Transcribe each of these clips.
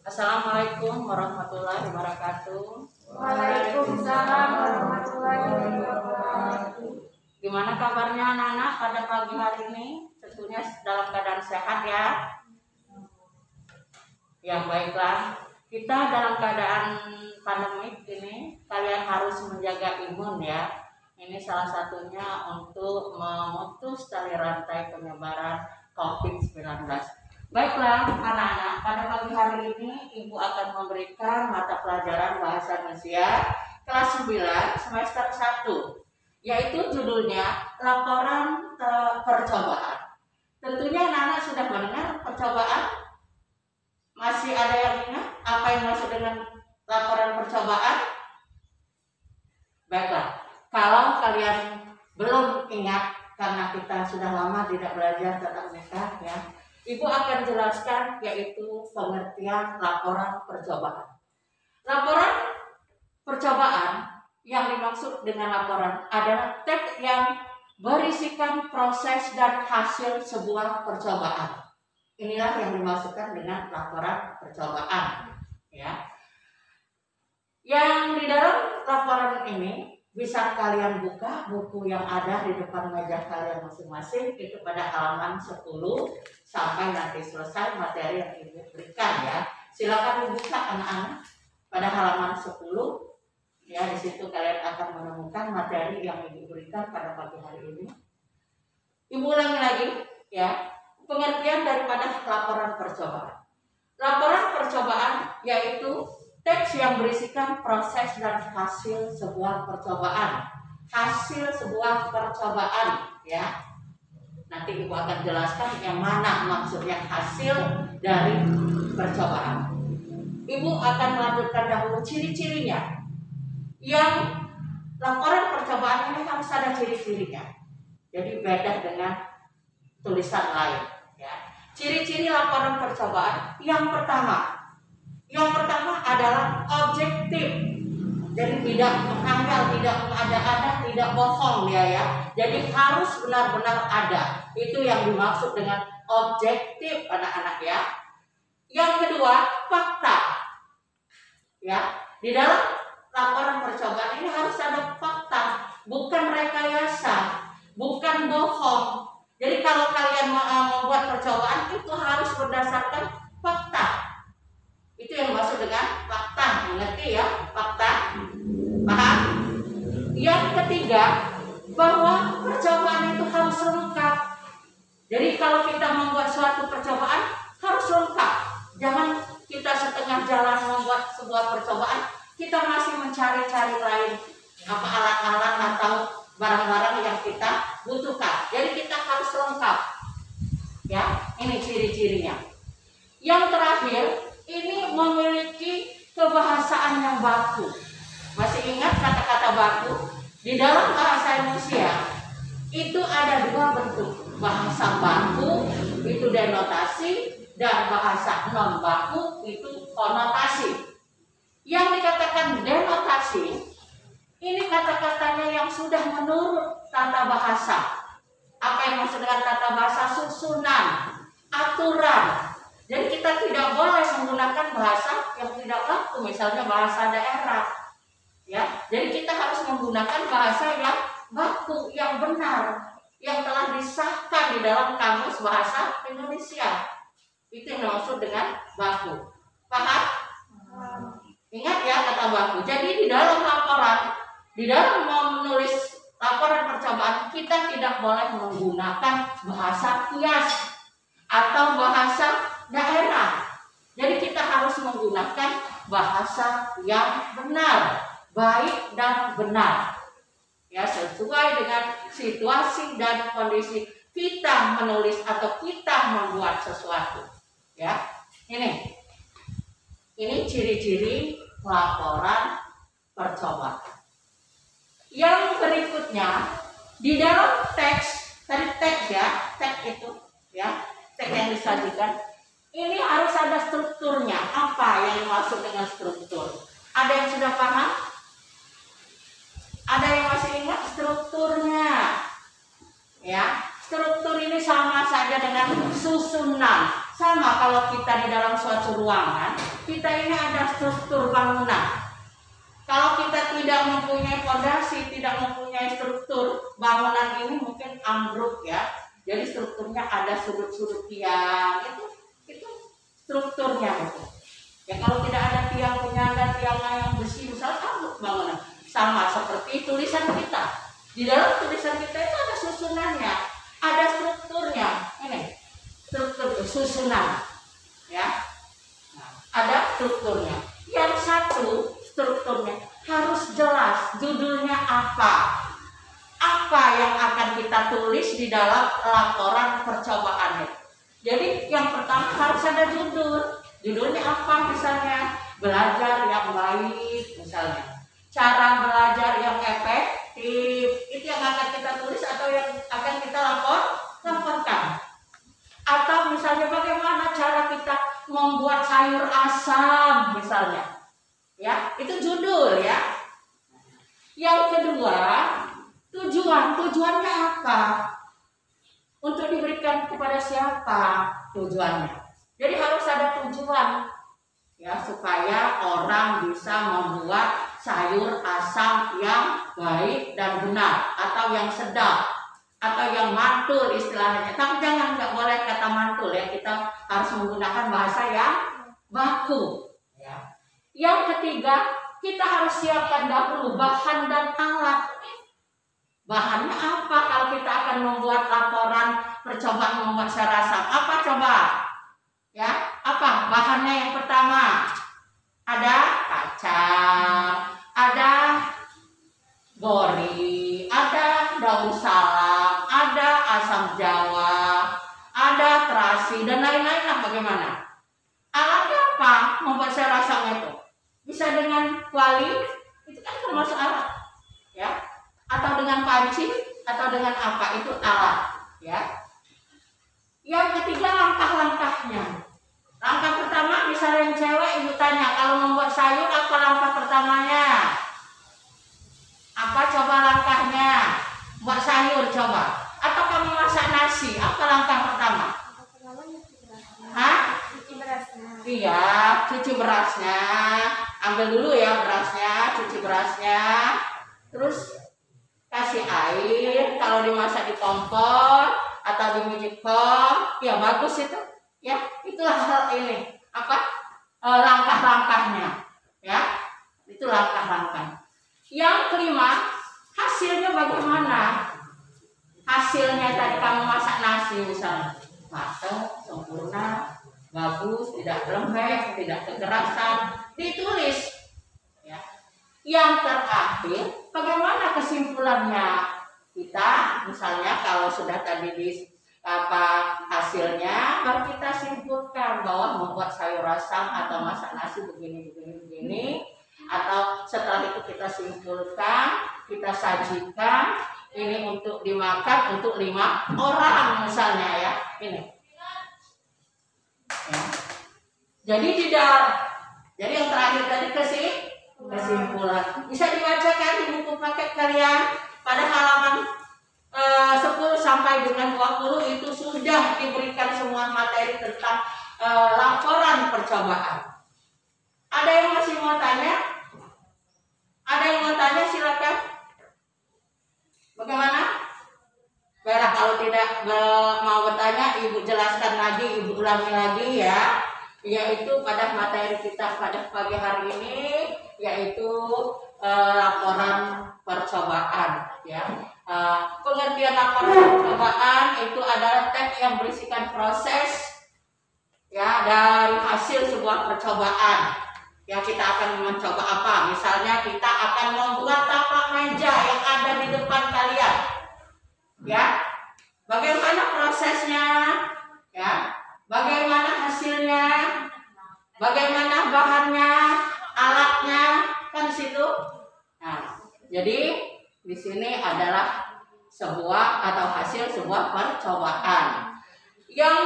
Assalamualaikum warahmatullahi wabarakatuh. Waalaikumsalam warahmatullahi wabarakatuh. Gimana kabarnya anak-anak pada pagi hari ini? Tentunya dalam keadaan sehat ya. Ya baiklah, kita dalam keadaan pandemik ini kalian harus menjaga imun ya. Ini salah satunya untuk memutus tali rantai penyebaran COVID-19. Baiklah anak-anak, pada pagi hari ini Ibu akan memberikan mata pelajaran Bahasa Indonesia kelas 9 semester 1, yaitu judulnya Laporan Percobaan. Tentunya anak-anak sudah mendengar percobaan. Masih ada yang ingat apa yang maksud dengan laporan percobaan? Baiklah, kalau kalian belum ingat karena kita sudah lama tidak belajar tentang mereka ya, Ibu akan jelaskan yaitu pengertian laporan percobaan. Laporan percobaan yang dimaksud dengan laporan adalah teks yang berisikan proses dan hasil sebuah percobaan. Inilah yang dimaksudkan dengan laporan percobaan ya. Yang di dalam laporan ini bisa kalian buka buku yang ada di depan meja kalian masing-masing, itu pada halaman 10 sampai nanti selesai materi yang Ibu berikan ya. Silakan dibuka anak-anak pada halaman 10 ya, di situ kalian akan menemukan materi yang Ibu berikan pada pagi hari ini. Ibu ulangi lagi ya, pengertian daripada laporan percobaan. Laporan percobaan yaitu teks yang berisikan proses dan hasil sebuah percobaan. Hasil sebuah percobaan ya. Nanti Ibu akan jelaskan yang mana maksudnya hasil dari percobaan. Ibu akan melanjutkan dahulu ciri-cirinya. Yang laporan percobaan ini harus ada ciri-cirinya. Jadi beda dengan tulisan lain ya. Ciri-ciri laporan percobaan yang pertama adalah objektif. Jadi tidak menganggal, tidak mengada-ada, tidak bohong dia ya. Jadi harus benar-benar ada. Itu yang dimaksud dengan objektif anak-anak ya. Yang kedua, fakta. Ya, di dalam laporan percobaan ini harus ada fakta, bukan rekayasa, bukan bohong. Jadi kalau kalian membuat percobaan itu harus berdasarkan fakta. Itu yang dimaksud dengan fakta, mengerti ya, fakta, paham? Yang ketiga, bahwa percobaan itu harus lengkap. Jadi kalau kita membuat suatu percobaan harus lengkap. Jangan kita setengah jalan membuat sebuah percobaan, kita masih mencari-cari lain apa alat-alat atau barang-barang yang kita butuhkan. Jadi kita harus lengkap. Ya, ini ciri-cirinya. Yang terakhir, ini memiliki kebahasaan yang baku. Masih ingat kata-kata baku? Di dalam bahasa Indonesia itu ada dua bentuk. Bahasa baku itu denotasi dan bahasa non baku itu konotasi. Yang dikatakan denotasi ini kata-katanya yang sudah menurut tata bahasa. Apa yang maksud dengan tata bahasa? Susunan, aturan. Jadi kita tidak boleh menggunakan bahasa yang tidak baku, misalnya bahasa daerah. Ya, jadi kita harus menggunakan bahasa yang baku, yang benar, yang telah disahkan di dalam kamus bahasa Indonesia. Itu yang dimaksud dengan baku. Paham? Ingat ya kata baku. Jadi di dalam laporan, di dalam menulis laporan percobaan, kita tidak boleh menggunakan bahasa kias atau bahasa daerah. Jadi kita harus menggunakan bahasa yang benar, baik dan benar. Ya, sesuai dengan situasi dan kondisi kita menulis atau kita membuat sesuatu. Ya. Ini ciri-ciri laporan percobaan. Yang berikutnya di dalam teks, tadi teks ya, teks itu ya, teks yang disajikan. Ini harus ada strukturnya. Apa yang dimaksud dengan struktur? Ada yang sudah paham? Ada yang masih ingat strukturnya? Ya, struktur ini sama saja dengan susunan. pertama kalau kita di dalam suatu ruangan, kita ini ada struktur bangunan. Kalau kita tidak mempunyai fondasi, tidak mempunyai struktur, bangunan ini mungkin ambruk ya. Jadi strukturnya ada sudut-sudut tiang, itu strukturnya itu. Ya kalau tidak ada tiang penyangga, tiang yang besi, misalnya ambruk bangunan. Sama seperti tulisan kita. Di dalam tulisan kita itu ada susunannya, ada strukturnya. Ini struktur susunan, ya. Nah, ada strukturnya. Yang satu strukturnya harus jelas, judulnya apa yang akan kita tulis di dalam laporan percobaan. Jadi yang pertama harus ada judulnya apa, misalnya belajar yang baik, misalnya cara belajar yang efektif, itu yang akan kita tulis atau yang akan kita laporkan. Atau misalnya bagaimana cara kita membuat sayur asam misalnya. Ya, itu judul ya. Yang kedua, tujuannya apa? Untuk diberikan kepada siapa tujuannya? Jadi harus ada tujuan ya supaya orang bisa membuat sayur asam yang baik dan benar atau yang sedap atau yang mantul istilahnya. Tapi nggak boleh kata mantul ya, kita harus menggunakan bahasa yang baku. Ya. Yang ketiga, kita harus siapkan dahulu bahan dan alat. Bahannya apa kalau kita akan membuat laporan percobaan membuat sayur asam? Apa coba? Ya, apa bahannya? Yang pertama ada kacang, ada gori, ada daun salam, ada asam jawa, ada terasi dan lain-lain lah. Bagaimana? Alatnya apa? Membuat sayur asam itu bisa dengan kuali, itu kan termasuk alat, ya. Atau dengan panci, atau dengan apa, itu alat, ya. Yang ketiga, langkah-langkahnya. Langkah pertama, misalnya yang cewek, ibu tanya, kalau membuat sayur apa langkah pertamanya? Apa coba langkahnya? Buat sayur coba. Atau kamu masak nasi, apa langkah pertama? Hah? Cuci berasnya. Iya, cuci berasnya. Ambil dulu ya berasnya, cuci berasnya. Terus kasih air. Kalau dimasak di kompor atau di magicom, ya bagus itu. Ya, itulah hal ini. Langkah-langkahnya. Ya, itu langkah-langkah. Yang kelima, hasilnya bagaimana? Hasilnya tadi kamu masak nasi misalnya, matang, sempurna, bagus, tidak lembek, tidak kekerasan, ditulis. Ya. Yang terakhir, bagaimana kesimpulannya? Kita misalnya kalau sudah tadi hasilnya, baru kita simpulkan bahwa membuat sayur asam atau masak nasi begini. Atau setelah itu kita simpulkan, kita sajikan, ini untuk dimakan untuk 5 orang misalnya ya. Ini. Ya. Jadi jadi yang terakhir tadi kesimpulan. Bisa dibacakan di buku paket kalian pada halaman 10 sampai dengan 20 itu sudah diberikan semua materi tentang laporan percobaan. Ada yang masih mau tanya? Ada yang mau tanya, silakan. Bagaimana? Baiklah, kalau tidak mau bertanya, ibu jelaskan lagi, ibu ulangi lagi ya. Yaitu pada materi kita pada pagi hari ini, yaitu laporan percobaan. Ya, pengertian laporan percobaan itu adalah teks yang berisikan proses ya dari hasil sebuah percobaan. Ya, kita akan mencoba apa? Misalnya kita akan membuat tapak meja yang ada di depan kalian. Ya, bagaimana prosesnya? Ya, bagaimana hasilnya? Bagaimana bahannya, alatnya, kan di situ. Nah, jadi di sini adalah sebuah atau hasil sebuah percobaan. Yang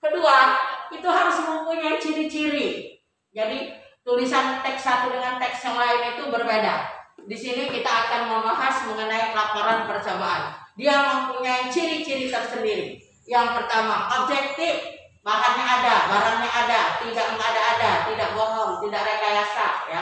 kedua, itu harus mempunyai ciri-ciri. Jadi tulisan teks satu dengan teks yang lain itu berbeda. Di sini kita akan membahas mengenai laporan percobaan. Dia mempunyai ciri-ciri tersendiri. Yang pertama, objektif. bahannya ada, barangnya ada, tidak mengada-ada, tidak bohong, tidak rekayasa, ya.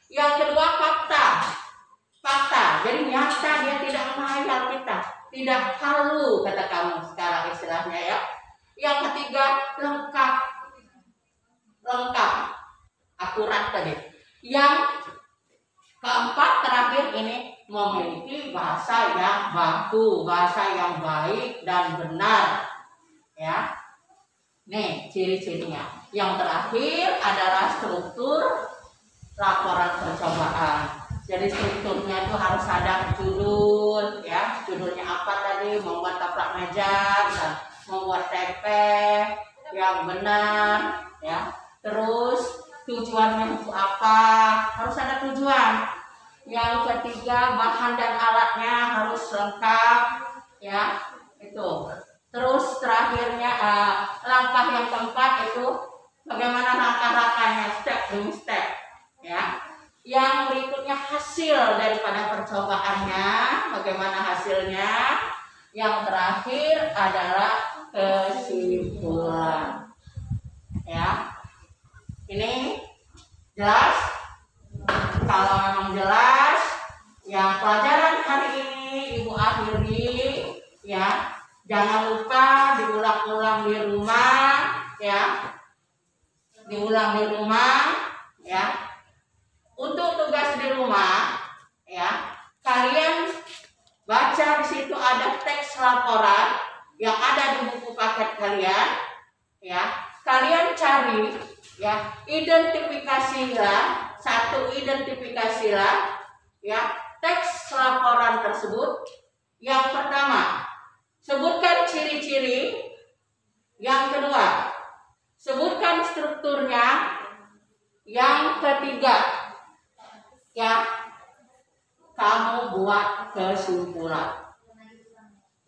Yang kedua fakta, jadi nyata, dia tidak menghayal kita, tidak halu kata kamu sekarang istilahnya, ya. Yang ketiga lengkap, akurat tadi. Yang keempat terakhir ini memiliki bahasa yang baku, bahasa yang baik dan benar, ya. Nih ciri-cirinya. Yang terakhir adalah struktur laporan percobaan. Jadi strukturnya itu harus ada judul, ya. Judulnya apa tadi? Membuat taplak meja dan membuat tempe yang benar, ya. Terus tujuannya untuk apa? Harus ada tujuan. Yang ketiga bahan dan alatnya harus lengkap, ya. Itu. Terus terakhirnya langkah yang keempat itu bagaimana langkah-langkahnya, step demi step, ya. Yang berikutnya hasil daripada percobaannya, bagaimana hasilnya. Yang terakhir adalah kesimpulan, ya. Ini jelas? Kalau memang jelas, ya pelajaran hari ini Ibu akhiri, ya. Jangan lupa diulang-ulang di rumah, ya. Diulang di rumah, ya. Untuk tugas di rumah, ya, kalian baca di situ ada teks laporan yang ada di buku paket kalian, ya. Kalian cari, ya, identifikasilah, ya, teks laporan tersebut. Yang pertama, sebutkan ciri-ciri. Yang kedua, sebutkan strukturnya. Yang ketiga, ya, kamu buat kesimpulan.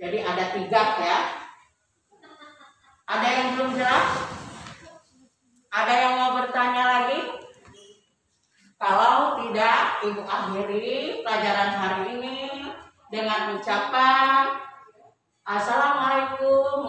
Jadi ada 3, ya. Ada yang belum jelas? Ada yang mau bertanya lagi? Kalau tidak, Ibu akhiri pelajaran hari ini dengan ucapan Assalamualaikum